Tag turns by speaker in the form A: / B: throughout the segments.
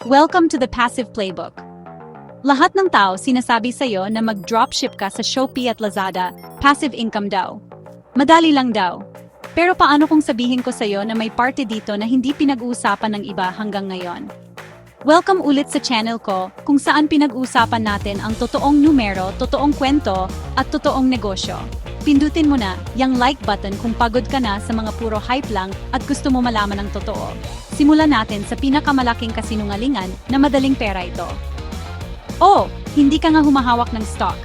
A: Welcome to the Passive Playbook. Lahat ng tao sinasabi sa'yo na mag-dropship ka sa Shopee at Lazada, passive income daw. Madali lang daw. Pero paano kung sabihin ko sa'yo na may parte dito na hindi pinag-uusapan ng iba hanggang ngayon? Welcome ulit sa channel ko kung saan pinag-uusapan natin ang totoong numero, totoong kwento, at totoong negosyo. Pindutin mo na yung like button kung pagod ka na sa mga puro hype lang at gusto mo malaman ang totoo. Simulan natin sa pinakamalaking kasinungalingan na madaling pera ito. Oh, hindi ka nga humahawak ng stock.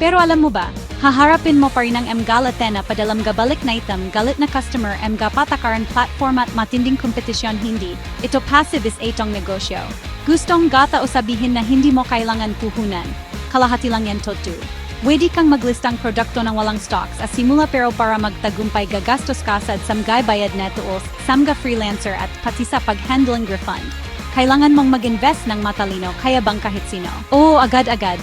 A: Pero alam mo ba, haharapin mo pa rin ang mga padalam gabalik na item galit na customer mga patakaran platform at matinding kompetisyon hindi. Ito passive is itong negosyo. Gustong gata o sabihin na hindi mo kailangan puhunan. Kalahati lang yan totu. Pwede kang maglistang produkto ng walang stocks at simula pero para magtagumpay gagastos ka sa samgay bayad na tools, samga freelancer at pati sa pag-handling refund. Kailangan mong mag-invest ng matalino kaya bang kahit sino. Oo, agad-agad.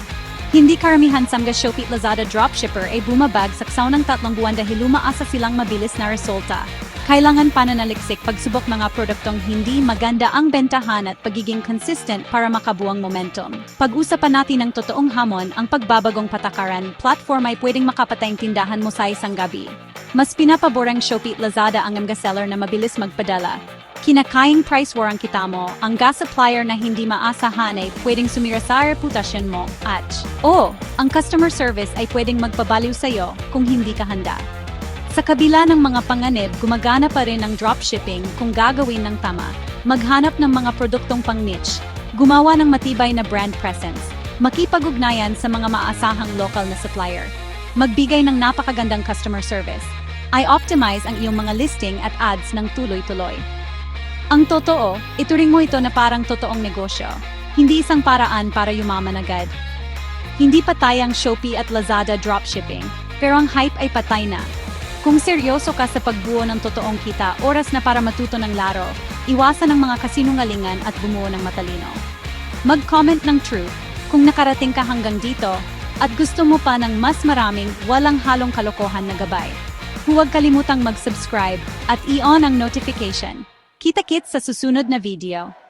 A: Hindi karamihan samga Shopee Lazada dropshipper ay bumabag sa ksaw ng 3 buwan dahil umaasa silang mabilis na resulta. Kailangan pananaliksik pagsubok mga produktong hindi maganda ang bentahan at pagiging consistent para makabuang momentum. Pag-usapan natin ng totoong hamon, ang pagbabagong patakaran, platform ay pwedeng makapatay ang tindahan mo sa isang gabi. Mas pinapaborang Shopee Lazada ang mga seller na mabilis magpadala. Kinakaing price war ang kita mo, ang gas supplier na hindi maasahan ay pwedeng sumira sa reputasyon mo at ang customer service ay pwedeng magpabaliw sa'yo kung hindi ka handa. Sa kabila ng mga panganib, gumagana pa rin ang dropshipping kung gagawin ng tama. Maghanap ng mga produktong pang-niche, gumawa ng matibay na brand presence, makipag-ugnayan sa mga maasahang local na supplier, magbigay ng napakagandang customer service, i-optimize ang iyong mga listing at ads ng tuloy-tuloy. Ang totoo, ituring mo ito na parang totoong negosyo, hindi isang paraan para yumaman agad. Hindi patay ang Shopee at Lazada dropshipping, pero ang hype ay patay na. Kung seryoso ka sa pagbuo ng totoong kita, oras na para matuto ng laro, iwasan ang mga kasinungalingan at bumuo ng matalino. Mag-comment ng truth kung nakarating ka hanggang dito at gusto mo pa ng mas maraming walang halong kalokohan na gabay. Huwag kalimutang mag-subscribe at i-on ang notification. Kita-kits sa susunod na video.